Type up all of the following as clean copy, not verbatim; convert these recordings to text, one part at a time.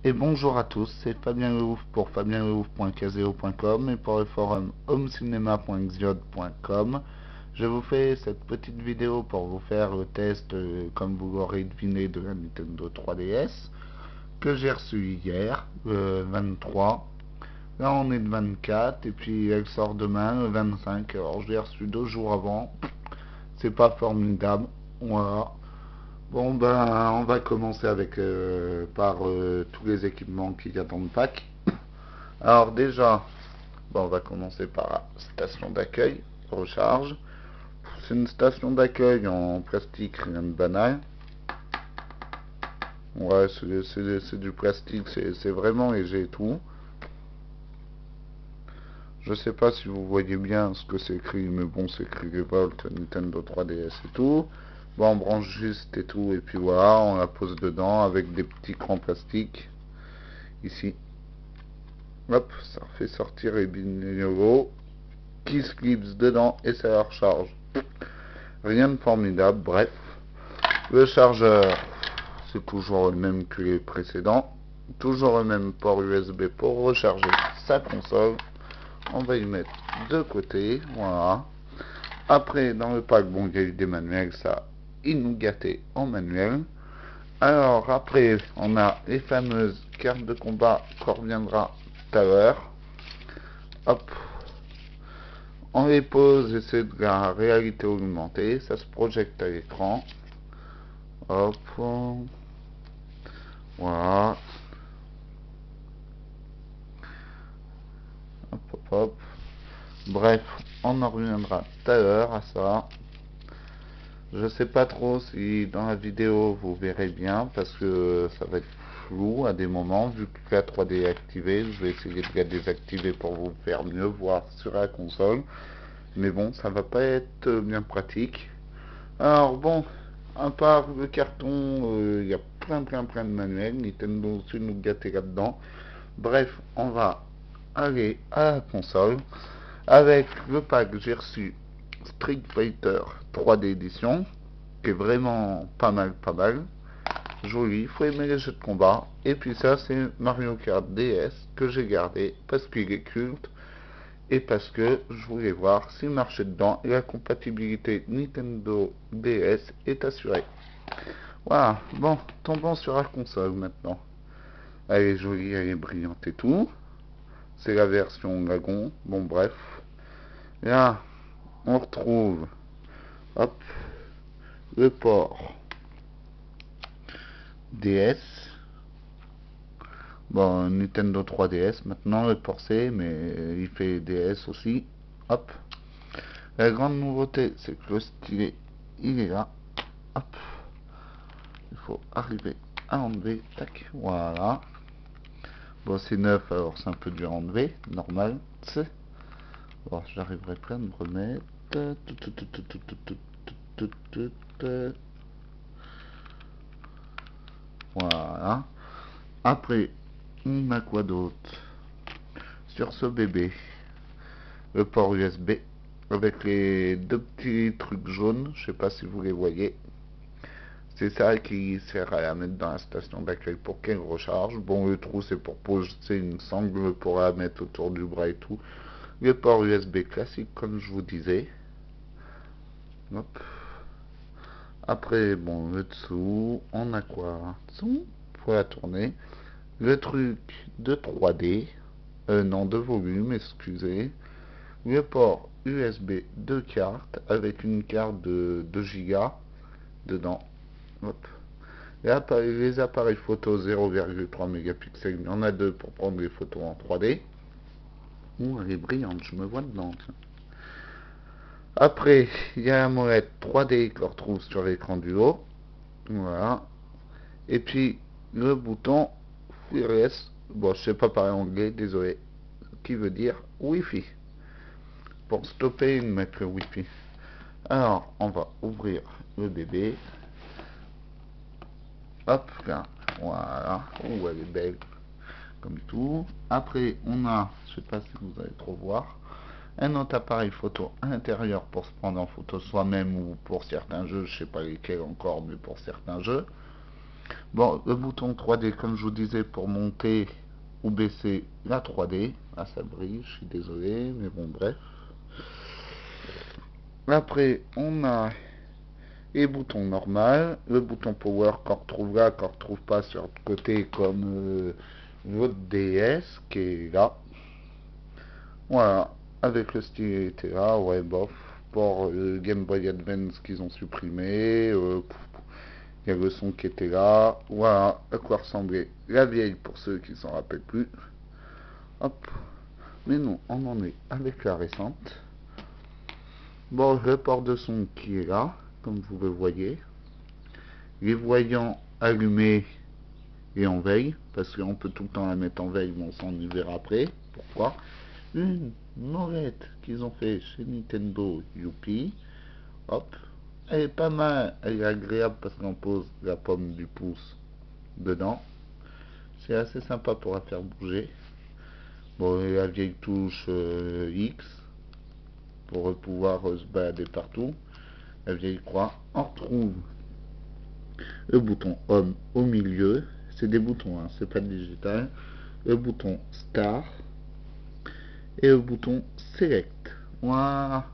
Et bonjour à tous, c'est Fabien Lehouf pour fabienlehouf.caseo.com et pour le forum homecinema.xiod.com. Je vous fais cette petite vidéo pour vous faire le test, comme vous l'aurez deviné, de la Nintendo 3DS que j'ai reçu hier, le 23. Là on est le 24 et puis elle sort demain, le 25. Alors je l'ai reçu 2 jours avant. C'est pas formidable, voilà. Bon ben on va commencer avec par tous les équipements qui attendent Pâques. Alors déjà, bon, on va commencer par la station d'accueil, recharge. C'est une station d'accueil en plastique, rien de banal. Ouais, c'est du plastique, c'est vraiment léger et tout. Je sais pas si vous voyez bien ce que c'est écrit, mais bon, c'est écrit Revolt, Nintendo 3DS et tout. Bon, on branche juste et tout, et puis voilà, on la pose dedans avec des petits crans plastiques. Ici. Hop, ça fait sortir les binauros qui se clipsent dedans et ça la recharge. Rien de formidable, bref. Le chargeur, c'est toujours le même que les précédents. Toujours le même port USB pour recharger sa console. On va y mettre de côté, voilà. Après, dans le pack, bon, il y a eu des manuels, ça, ils nous gâtaient en manuel. Alors, après, on a les fameuses cartes de combat qu'on reviendra tout à l'heure. Hop, on les pose et c'est de la réalité augmentée, ça se projette à l'écran. Hop, voilà. Hop, hop, hop. Bref, on en reviendra tout à l'heure à ça. Je sais pas trop si dans la vidéo vous verrez bien parce que ça va être flou à des moments vu que la 3D est activée. Je vais essayer de la désactiver pour vous faire mieux voir sur la console. Mais bon, ça va pas être bien pratique. Alors bon, à part le carton, il y a plein de manuels. Nintendo aussi nous gâter là-dedans. Bref, on va aller à la console. Avec le pack, j'ai reçu Street Fighter 3D Edition, qui est vraiment pas mal. Joli, il faut aimer les jeux de combat. Et puis ça, c'est Mario Kart DS que j'ai gardé parce qu'il est culte et parce que je voulais voir s'il marchait dedans et la compatibilité Nintendo DS est assurée. Voilà, bon, tombons sur la console maintenant. Elle est jolie, elle est brillante et tout. C'est la version Lagon, bon bref. Là, on retrouve, hop, le port DS. Bon, Nintendo 3DS maintenant, le port C, mais il fait DS aussi. Hop. La grande nouveauté, c'est que le stylet, il est là. Hop. Il faut arriver à enlever. Tac. Voilà. Bon, c'est neuf, alors c'est un peu dur à enlever. Normal. Bon, j'arriverai pas à me remettre. Voilà. Après, on a quoi d'autre sur ce bébé? Le port USB avec les deux petits trucs jaunes, je sais pas si vous les voyez. C'est ça qui sert à la mettre dans la station d'accueil pour qu'elle recharge. Bon, le trou, c'est pour poser une sangle pour la mettre autour du bras et tout. Le port USB classique, comme je vous disais. Hop. Après, bon, le dessous, on a quoi? Pour la tourner. Le truc de 3D. Non, de volume, excusez. Le port USB de carte avec une carte de 2 Go dedans. Hop. Les appareils photo 0,3 mégapixels, il y en a deux pour prendre des photos en 3D. Ouh, elle est brillante, je me vois dedans. Tiens. Après, il y a la molette 3D qu'on retrouve sur l'écran du haut. Voilà. Et puis, le bouton FreeRes, bon, je sais pas parler anglais, désolé, qui veut dire Wi-Fi. Pour stopper et mettre le Wi-Fi. Alors, on va ouvrir le bébé. Hop là, voilà. Oh, elle est belle, comme tout. Après, on a, je sais pas si vous allez trop voir, un autre appareil photo à l'intérieur pour se prendre en photo soi-même ou pour certains jeux, je sais pas lesquels encore, mais pour certains jeux. Bon, le bouton 3D, comme je vous disais, pour monter ou baisser la 3D. Ah, ça brille, je suis désolé, mais bon, bref. Après, on a les boutons normaux, le bouton power qu'on retrouve là, qu'on retrouve pas sur le côté comme votre DS qui est là. Voilà, avec le stylet était là, ouais, bof. Pour le Game Boy Advance qu'ils ont supprimé, il y a le son qui était là. Voilà à quoi ressemblait la vieille pour ceux qui s'en rappellent plus. Hop. Mais non, on en est avec la récente. Bon, le port de son qui est là, comme vous le voyez. Les voyants allumés et en veille, parce qu'on peut tout le temps la mettre en veille, mais on s'en y verra après. Pourquoi? Une molette qu'ils ont fait chez Nintendo, youpi. Hop. Elle est pas mal, elle est agréable parce qu'on pose la pomme du pouce dedans. C'est assez sympa pour la faire bouger. Bon, et la vieille touche X pour pouvoir se balader partout. La vieille croix. On retrouve le bouton Home au milieu. C'est des boutons, hein, c'est pas digital. Le bouton Start et le bouton Select. Voilà.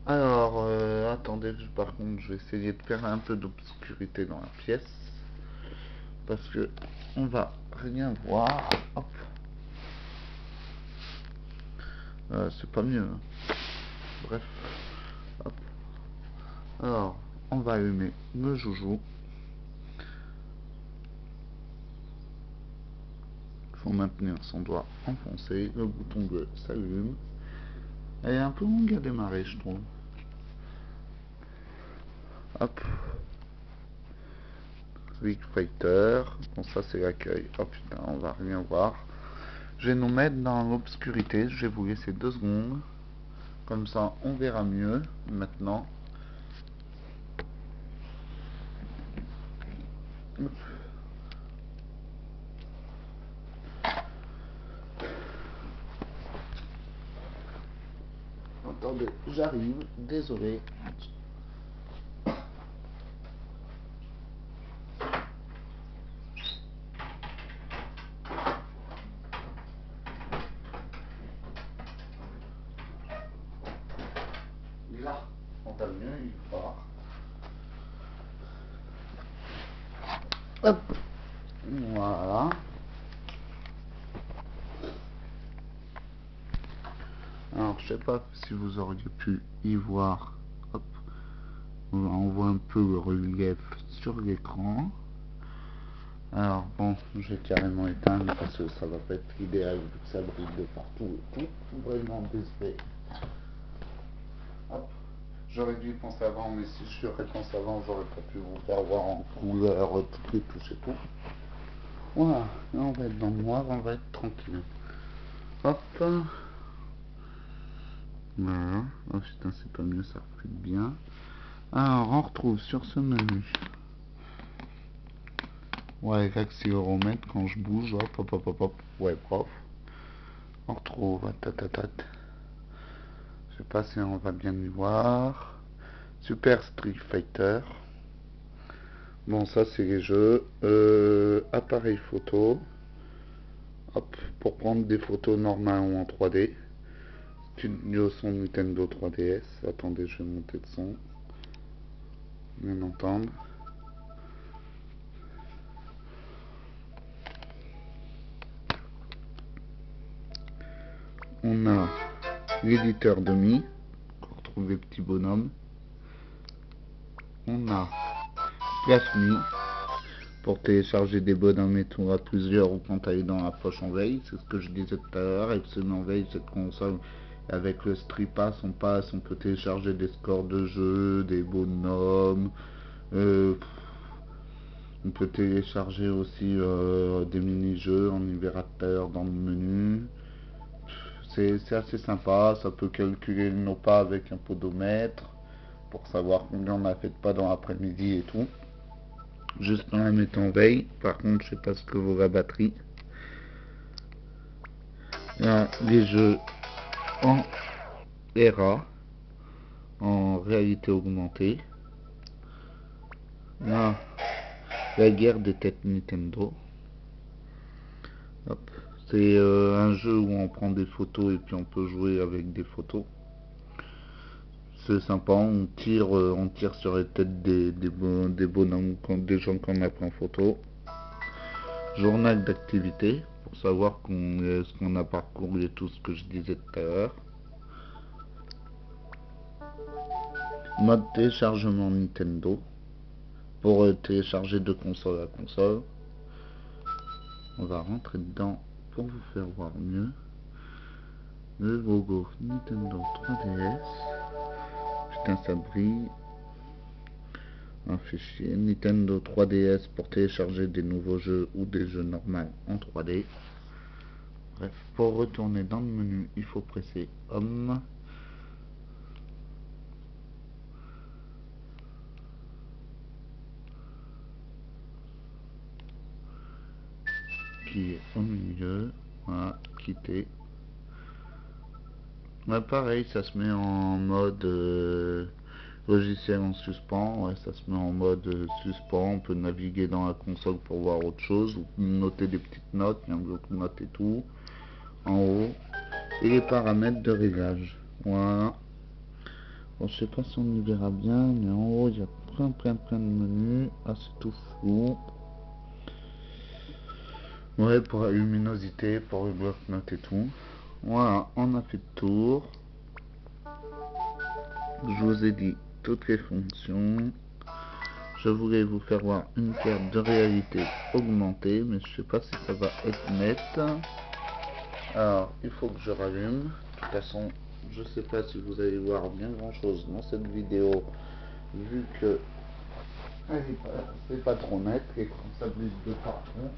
Alors, attendez, par contre, je vais essayer de faire un peu d'obscurité dans la pièce. Parce que on va rien voir. Hop. C'est pas mieux. Hein. Bref. Hop. Alors, on va allumer le joujou. Il faut maintenir son doigt enfoncé. Le bouton bleu s'allume. Elle est un peu longue à démarrer, je trouve. Hop. Street Fighter. Bon, ça c'est l'accueil. Oh putain, on va rien voir. Je vais nous mettre dans l'obscurité. Je vais vous laisser 2 secondes. Comme ça, on verra mieux maintenant. Attendez, j'arrive. Désolé. Là, on va mieux y voir. Hop. Voilà. Alors, je sais pas si vous auriez pu y voir. Hop. On voit un peu le relief sur l'écran. Alors bon, je vais carrément éteindre parce que ça va pas être idéal vu que ça brille de partout et tout. Vraiment désolé. Hop. J'aurais dû y penser avant, mais si je serais pensé avant, j'aurais pas pu vous faire voir en couleur toutes les touches et tout. Voilà, là on va être dans le noir, on va être tranquille. Hop. Voilà. Oh putain, c'est pas mieux, ça reflète bien. Alors, on retrouve sur ce menu. Ouais, l'accéléromètre quand je bouge, hop, hop, hop, hop, hop. Ouais, prof. On retrouve, tatatat. Je sais pas si on va bien y voir. Super Street Fighter. Bon, ça c'est les jeux. Appareil photo. Hop, pour prendre des photos normales ou en 3D. Studio son Nintendo 3DS. Attendez, je vais monter le son. Bien entendre. On a l'éditeur de Mi. On retrouve les petits bonhommes. On a Plasmi pour télécharger des bonhommes et tout à plusieurs ou quand elle est dans la poche en veille. C'est ce que je disais tout à l'heure. Elle se met en veille cette console. Avec le Street Pass, on peut télécharger des scores de jeu, des bonhommes. On peut télécharger aussi des mini-jeux, on y verra tout à l'heure dans le menu. C'est assez sympa, ça peut calculer nos pas avec un podomètre pour savoir combien on a fait de pas dans l'après-midi et tout. Juste en la mettant en veille. Par contre, je sais pas ce que vaut la batterie. Là, les jeux en RA, en réalité augmentée. Là, La guerre des têtes Nintendo. Hop. C'est un jeu où on prend des photos et puis on peut jouer avec des photos. C'est sympa, on tire sur les têtes des bonhommes, des gens qu'on a pris en photo. Journal d'activité, pour savoir ce qu'on a parcouru et tout ce que je disais tout à l'heure. Mode téléchargement Nintendo, pour télécharger de console à console. On va rentrer dedans pour vous faire voir mieux. Le logo Nintendo 3DS. Putain, ça brille. Un fichier Nintendo 3DS pour télécharger des nouveaux jeux ou des jeux normaux en 3D. Bref, pour retourner dans le menu, il faut presser Home. Qui est au milieu. Voilà, quitter. Ouais, pareil, ça se met en mode logiciel en suspens. Ouais, ça se met en mode suspens. On peut naviguer dans la console pour voir autre chose ou noter des petites notes. Il y a un bloc de notes et tout. En haut. Et les paramètres de réglage. Voilà. Bon, je sais pas si on y verra bien, mais en haut il y a plein de menus. Ah, c'est tout flou. Ouais, pour la luminosité, pour le bloc-notes et tout. Voilà, on a fait le tour. Je vous ai dit toutes les fonctions. Je voulais vous faire voir une carte de réalité augmentée, mais je sais pas si ça va être net. Alors, il faut que je rallume. De toute façon, je sais pas si vous allez voir bien grand chose dans cette vidéo, vu que c'est pas trop net, l'écran ça glisse de partout.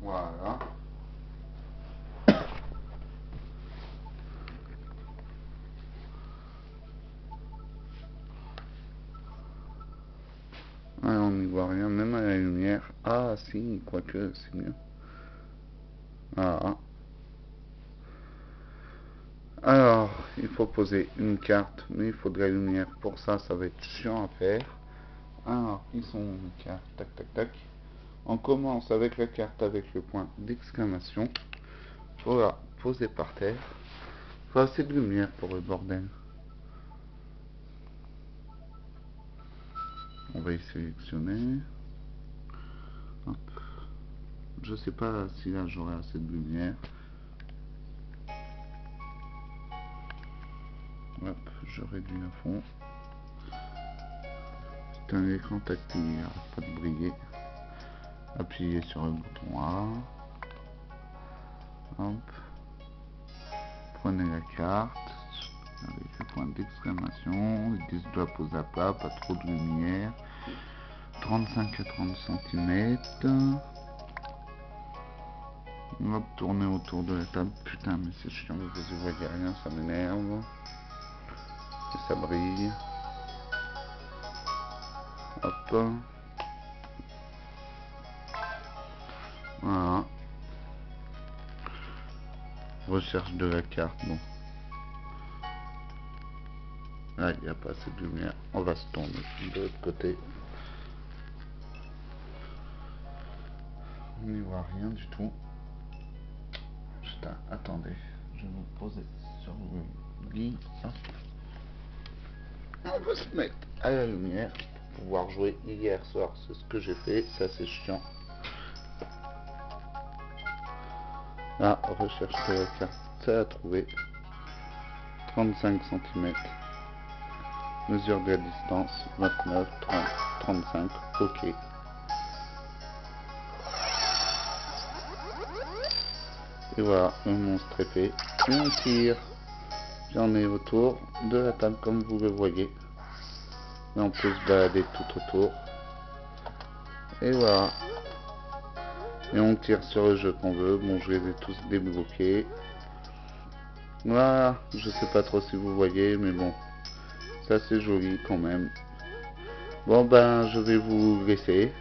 Voilà. Ah, on n'y voit rien, même à la lumière. Ah si, quoique, c'est mieux. Ah. Alors, il faut poser une carte, mais il faut de la lumière. Pour ça, ça va être chiant à faire. Alors, ils sont une carte, tac, tac, tac. On commence avec la carte avec le point d'exclamation. Voilà, poser par terre. Faut assez de lumière pour le bordel. On va y sélectionner. Hop. Je sais pas si là j'aurai assez de lumière. Hop, je réduis à fond. C'est un écran tactile, il n'arrête pas de briller. Appuyez sur le bouton A. Hop. Prenez la carte avec le point d'exclamation. Ils disent doit poser à plat, pas trop de lumière. 35 à 30 cm. Hop, tourner autour de la table. Putain, mais c'est chiant, vous y voyez rien, ça m'énerve. Et ça brille. Hop. Voilà. Recherche de la carte, bon. Là, il n'y a pas assez de lumière. On va se tourner de l'autre côté. On n'y voit rien du tout. Putain, attendez. Je vais vous poser sur le lit. On va se mettre à la lumière pour pouvoir jouer hier soir. C'est ce que j'ai fait. Ça, c'est chiant. Là, recherche de la carte. Ça a trouvé. 35 cm. Mesure de la distance. 29, 30, 35. OK. Et voilà, le monstre est fait. Et on tire. J'en ai autour de la table comme vous le voyez. Et on peut se balader tout autour. Et voilà. Et on tire sur le jeu qu'on veut. Bon, je les ai tous débloqués. Voilà. Je sais pas trop si vous voyez, mais bon. Ça c'est joli quand même. Bon ben, je vais vous laisser.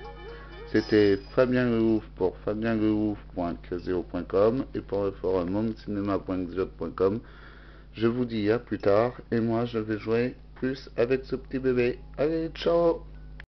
C'était Fabien Lehouf pour fabienlehouf.caseo.com et pour le forum homecinema.xjot.com. Je vous dis à plus tard et moi je vais jouer plus avec ce petit bébé. Allez, ciao!